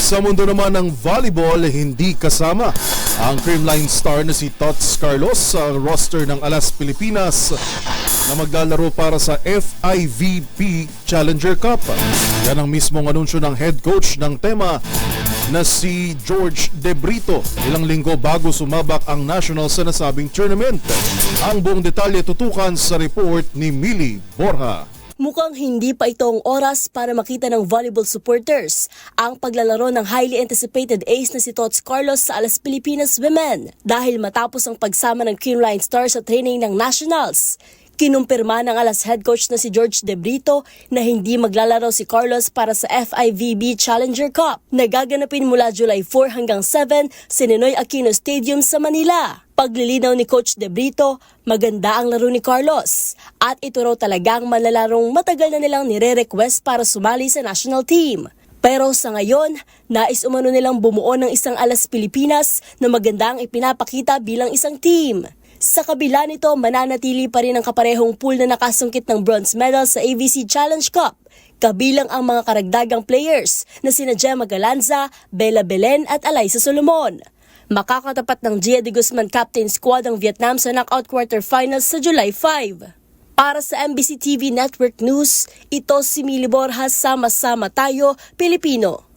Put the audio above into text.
Sa mundo naman ng volleyball, hindi kasama ang Creamline star na si Tots Carlos sa roster ng Alas Pilipinas na maglalaro para sa FIVB Challenger Cup. Yan ang mismong anunsyo ng head coach ng tema na si George De Brito ilang linggo bago sumabak ang national sa nasabing tournament. Ang buong detalye tutukan sa report ni Millie Borja. Mukhang hindi pa itong oras para makita ng volleyball supporters ang paglalaro ng highly anticipated ace na si Tots Carlos sa Alas Pilipinas Women dahil matapos ang pagsama ng Creamline Star sa training ng Nationals. Kinumpirma ng Alas head coach na si George De Brito na hindi maglalaro si Carlos para sa FIVB Challenger Cup na gaganapin mula July 4 hanggang 7 sa Ninoy Aquino Stadium sa Manila. Paglilinaw ni Coach De Brito, maganda ang laro ni Carlos at ito raw talagang manlalarong matagal na nilang nire-request para sumali sa national team. Pero sa ngayon, nais umano nilang bumuo ng isang Alas Pilipinas na maganda ang ipinapakita bilang isang team. Sa kabila nito, mananatili pa rin ang kaparehong pool na nakasungkit ng bronze medal sa AVC Challenge Cup, kabilang ang mga karagdagang players na sina Gemma Galanza, Bella Belen at Alyssa Solomon. Makakatapat ng Gia de Guzman captain squad ang Vietnam sa knockout quarterfinals sa July 5. Para sa MBC TV Network News, ito si Millie Borja, sama-sama tayo, Pilipino.